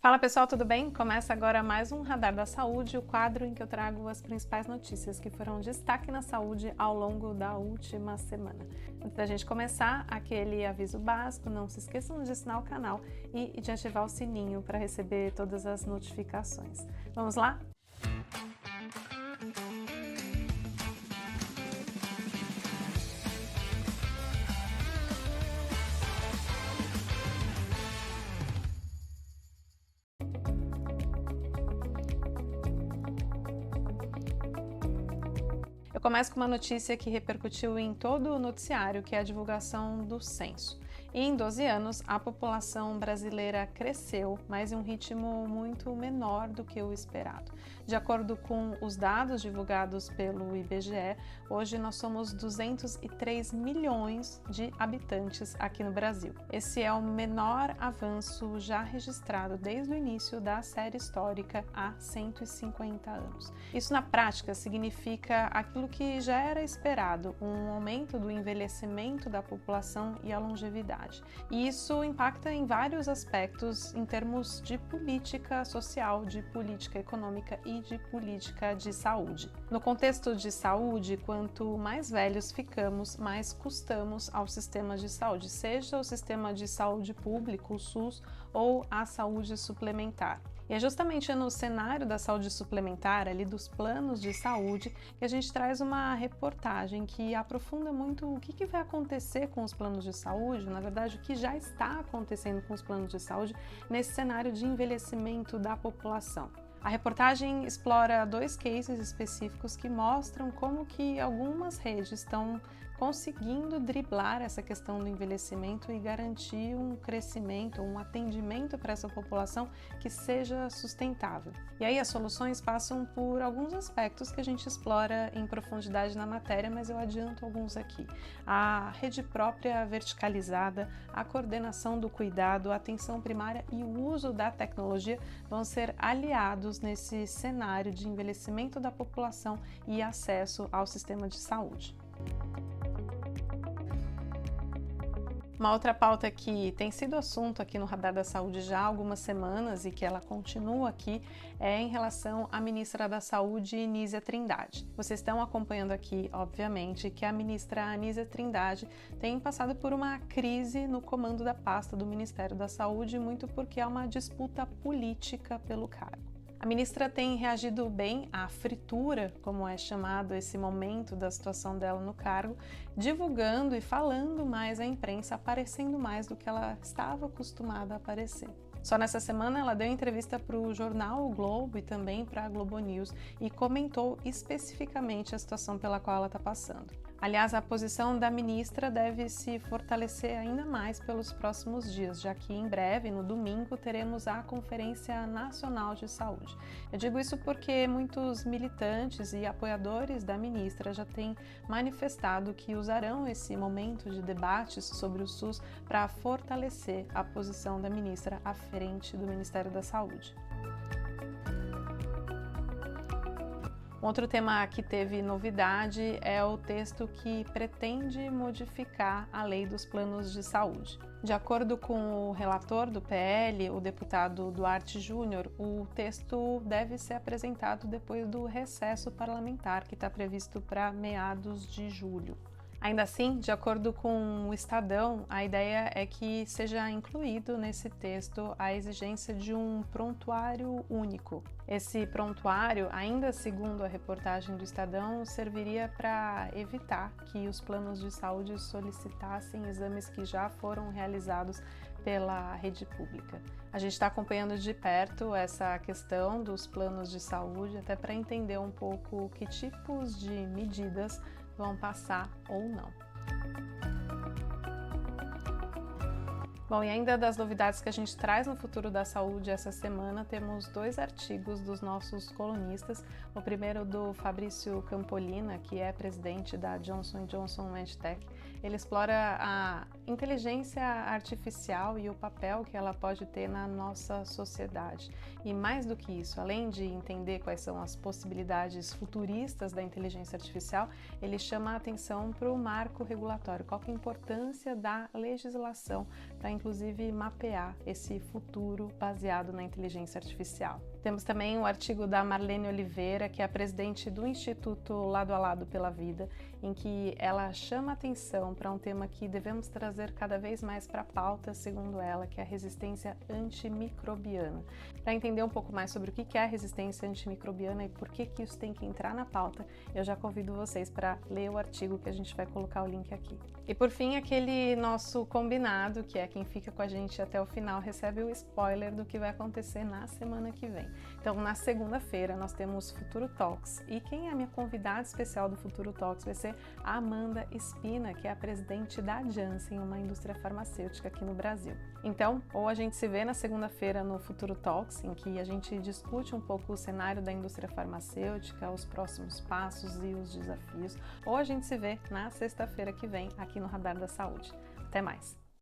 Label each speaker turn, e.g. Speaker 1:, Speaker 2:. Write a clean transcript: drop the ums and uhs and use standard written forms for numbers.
Speaker 1: Fala pessoal, tudo bem? Começa agora mais um Radar da Saúde, o quadro em que eu trago as principais notícias que foram destaque na saúde ao longo da última semana. Antes da gente começar, aquele aviso básico, não se esqueçam de assinar o canal e de ativar o sininho para receber todas as notificações. Vamos lá? Eu começo com uma notícia que repercutiu em todo o noticiário, que é a divulgação do censo. E em 12 anos, a população brasileira cresceu, mas em um ritmo muito menor do que o esperado. De acordo com os dados divulgados pelo IBGE, hoje nós somos 203 milhões de habitantes aqui no Brasil. Esse é o menor avanço já registrado desde o início da série histórica há 150 anos. Isso na prática significa aquilo que já era esperado, um aumento do envelhecimento da população e a longevidade. E isso impacta em vários aspectos em termos de política social, de política econômica e de política de saúde. No contexto de saúde, quanto mais velhos ficamos, mais custamos ao sistema de saúde, seja o sistema de saúde público, o SUS, ou a saúde suplementar. E é justamente no cenário da saúde suplementar, ali dos planos de saúde, que a gente traz uma reportagem que aprofunda muito o que vai acontecer com os planos de saúde, na verdade, o que já está acontecendo com os planos de saúde nesse cenário de envelhecimento da população. A reportagem explora dois cases específicos que mostram como que algumas redes estão conseguindo driblar essa questão do envelhecimento e garantir um crescimento, um atendimento para essa população que seja sustentável. E aí as soluções passam por alguns aspectos que a gente explora em profundidade na matéria, mas eu adianto alguns aqui. A rede própria verticalizada, a coordenação do cuidado, a atenção primária e o uso da tecnologia vão ser aliados nesse cenário de envelhecimento da população e acesso ao sistema de saúde. Uma outra pauta que tem sido assunto aqui no Radar da Saúde já há algumas semanas e que ela continua aqui é em relação à ministra da Saúde, Anísia Trindade. Vocês estão acompanhando aqui, obviamente, que a ministra Anísia Trindade tem passado por uma crise no comando da pasta do Ministério da Saúde, muito porque há uma disputa política pelo cargo. A ministra tem reagido bem à fritura, como é chamado esse momento da situação dela no cargo, divulgando e falando mais à imprensa, aparecendo mais do que ela estava acostumada a aparecer. Só nessa semana ela deu entrevista para o jornal O Globo e também para a Globo News e comentou especificamente a situação pela qual ela está passando. Aliás, a posição da ministra deve se fortalecer ainda mais pelos próximos dias, já que em breve, no domingo, teremos a Conferência Nacional de Saúde. Eu digo isso porque muitos militantes e apoiadores da ministra já têm manifestado que usarão esse momento de debates sobre o SUS para fortalecer a posição da ministra à frente do Ministério da Saúde. Outro tema que teve novidade é o texto que pretende modificar a lei dos planos de saúde. De acordo com o relator do PL, o deputado Duarte Júnior, o texto deve ser apresentado depois do recesso parlamentar, que está previsto para meados de julho. Ainda assim, de acordo com o Estadão, a ideia é que seja incluído nesse texto a exigência de um prontuário único. Esse prontuário, ainda segundo a reportagem do Estadão, serviria para evitar que os planos de saúde solicitassem exames que já foram realizados pela rede pública. A gente está acompanhando de perto essa questão dos planos de saúde, até para entender um pouco que tipos de medidas vão passar ou não. Bom, e ainda das novidades que a gente traz no Futuro da Saúde essa semana, temos dois artigos dos nossos colunistas. O primeiro do Fabrício Campolina, que é presidente da Johnson & Johnson MedTech. Ele explora a inteligência artificial e o papel que ela pode ter na nossa sociedade. E mais do que isso, além de entender quais são as possibilidades futuristas da inteligência artificial, ele chama a atenção para o marco regulatório, qual que é a importância da legislação para inclusive mapear esse futuro baseado na inteligência artificial. Temos também o artigo da Marlene Oliveira, que é a presidente do Instituto Lado a Lado pela Vida, em que ela chama atenção para um tema que devemos trazer cada vez mais para a pauta, segundo ela, que é a resistência antimicrobiana. Para entender um pouco mais sobre o que é a resistência antimicrobiana e por que isso tem que entrar na pauta, eu já convido vocês para ler o artigo, que a gente vai colocar o link aqui. E por fim, aquele nosso combinado, que é quem fica com a gente até o final, recebe o spoiler do que vai acontecer na semana que vem. Então, na segunda-feira, nós temos Futuro Talks, e quem é a minha convidada especial do Futuro Talks vai ser a Amanda Espina, que é a presidente da Janssen, uma indústria farmacêutica aqui no Brasil. Então, ou a gente se vê na segunda-feira no Futuro Talks, em que a gente discute um pouco o cenário da indústria farmacêutica, os próximos passos e os desafios, ou a gente se vê na sexta-feira que vem aqui no Radar da Saúde. Até mais!